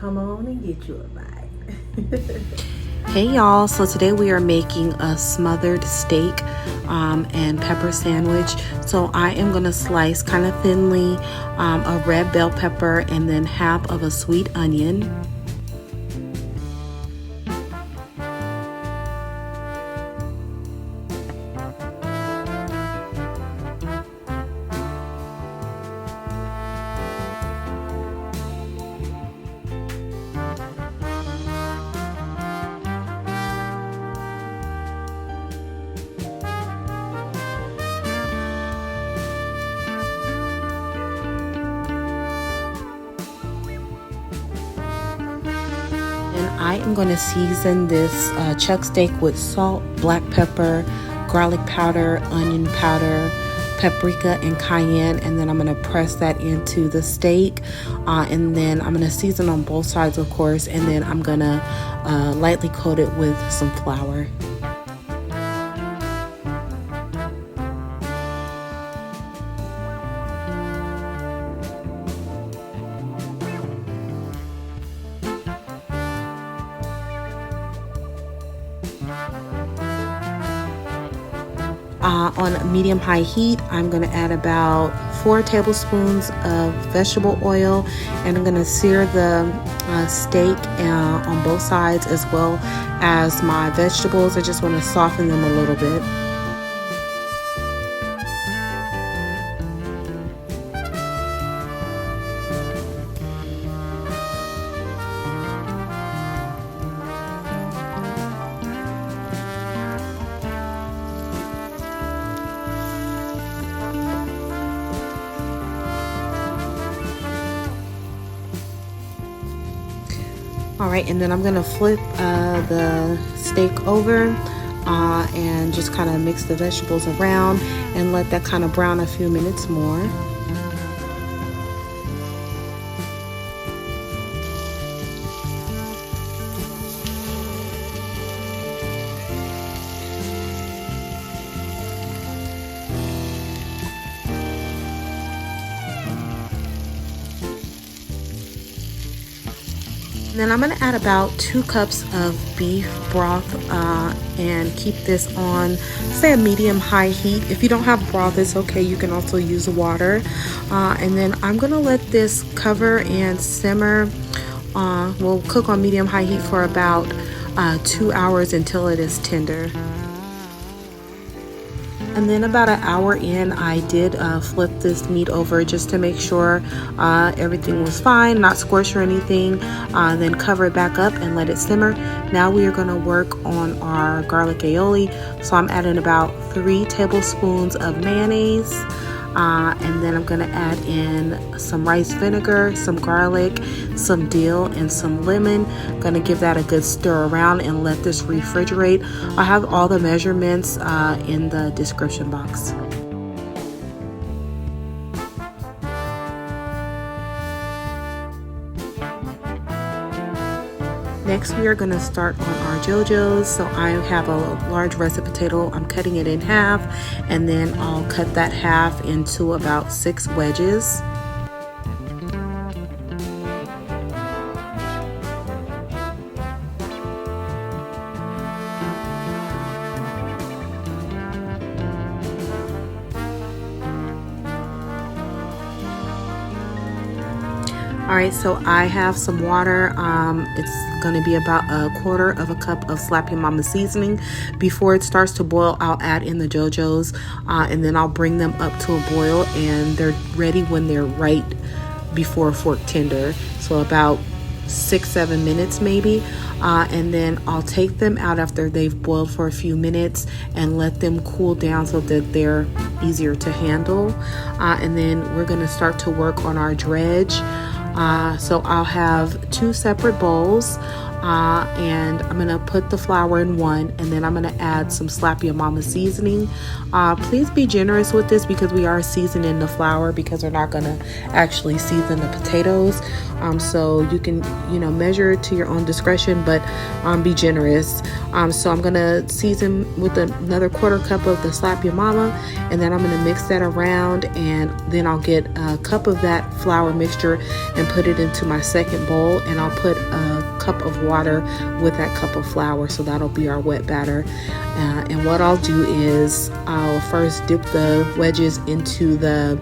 come on and get you a bite. Hey y'all, so today we are making a smothered steak and pepper sandwich. So I am going to slice kind of thinly a red bell pepper and then half of a sweet onion. And I am going to season this chuck steak with salt, black pepper, garlic powder, onion powder, paprika, and cayenne. And then I'm going to press that into the steak. And then I'm going to season on both sides, of course. And then I'm going to lightly coat it with some flour. On medium-high heat, I'm going to add about 4 tablespoons of vegetable oil, and I'm going to sear the steak on both sides as well as my vegetables. I just want to soften them a little bit. All right, and then I'm gonna flip the steak over and just kind of mix the vegetables around and let that kind of brown a few minutes more. Then I'm going to add about 2 cups of beef broth and keep this on, say, a medium-high heat. If you don't have broth, it's okay. You can also use water. And then I'm going to let this cover and simmer. We'll cook on medium-high heat for about 2 hours until it is tender. And then about an hour in, I did flip this meat over just to make sure everything was fine, not scorched or anything. Then cover it back up and let it simmer. Now we are going to work on our garlic aioli. So I'm adding about 3 tablespoons of mayonnaise. And then I'm going to add in some rice vinegar, some garlic, some dill, and some lemon. Going to give that a good stir around and let this refrigerate. I have all the measurements in the description box. Next, we are going to start on our JoJo's. So I have a large russet potato. I'm cutting it in half, and then I'll cut that half into about 6 wedges. All right, so I have some water. It's going to be about 1/4 cup of Slappy Mama seasoning. Before it starts to boil, I'll add in the JoJo's, and then I'll bring them up to a boil, and they're ready when they're right before fork tender. So about 6-7 minutes maybe. And then I'll take them out after they've boiled for a few minutes and let them cool down so that they're easier to handle. And then we're going to start to work on our dredge. So I'll have 2 separate bowls. and I'm gonna put the flour in one, and then I'm gonna add some Slap Your Mama seasoning. Please be generous with this because we are seasoning the flour, because we're not gonna actually season the potatoes. So you can, measure it to your own discretion, but be generous. So I'm gonna season with another 1/4 cup of the Slap Your Mama, and then I'm gonna mix that around, and then I'll get a cup of that flour mixture and put it into my second bowl, and I'll put a cup of water with that cup of flour, so that'll be our wet batter. And what I'll do is I'll first dip the wedges into the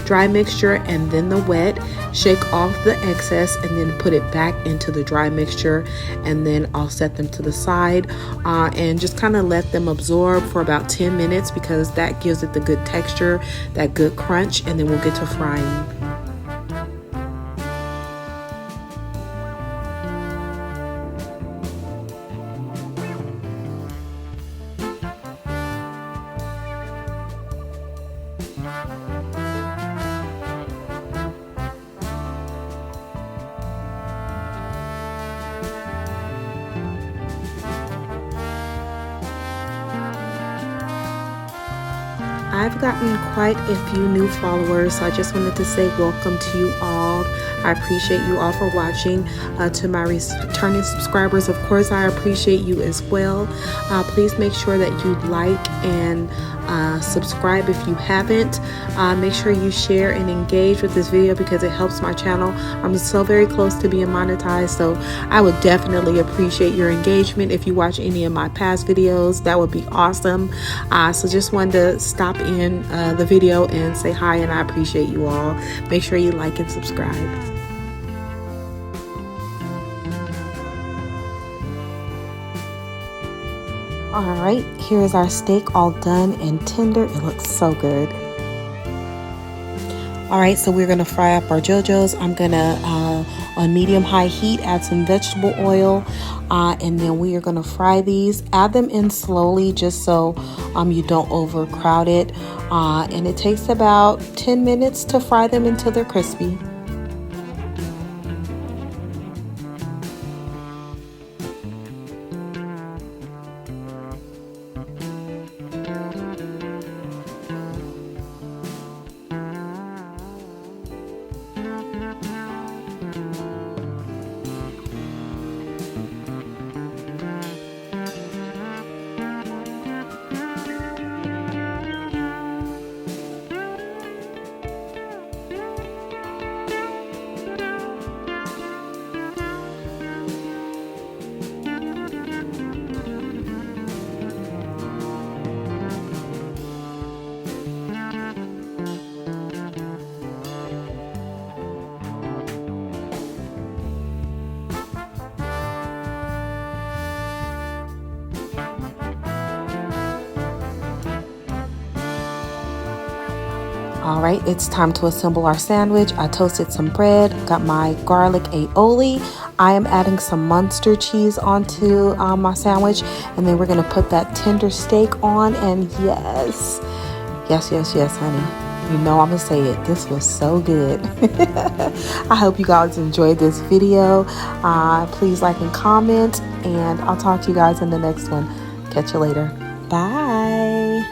dry mixture and then the wet, shake off the excess, and then put it back into the dry mixture, and then I'll set them to the side and just kind of let them absorb for about 10 minutes, because that gives it the good texture, that good crunch, and then we'll get to frying. I've gotten quite a few new followers, so I just wanted to say welcome to you all. I appreciate you all for watching. To my returning subscribers, of course, I appreciate you as well. Please make sure that you like and subscribe if you haven't. Make sure you share and engage with this video, because it helps my channel. I'm so very close to being monetized, so I would definitely appreciate your engagement. If you watch any of my past videos, that would be awesome. So just wanted to stop in the video and say hi, and I appreciate you all. Make sure you like and subscribe. All right, here's our steak all done and tender. It looks so good. All right, so we're gonna fry up our JoJo's. I'm gonna, on medium-high heat, add some vegetable oil, and then we are gonna fry these. Add them in slowly, just so you don't overcrowd it. And it takes about 10 minutes to fry them until they're crispy. All right, it's time to assemble our sandwich. I toasted some bread, got my garlic aioli. I am adding some Munster cheese onto my sandwich, and then we're gonna put that tender steak on, and yes, honey. You know I'm gonna say it. This was so good. I hope you guys enjoyed this video. Please like and comment, and I'll talk to you guys in the next one. Catch you later. Bye.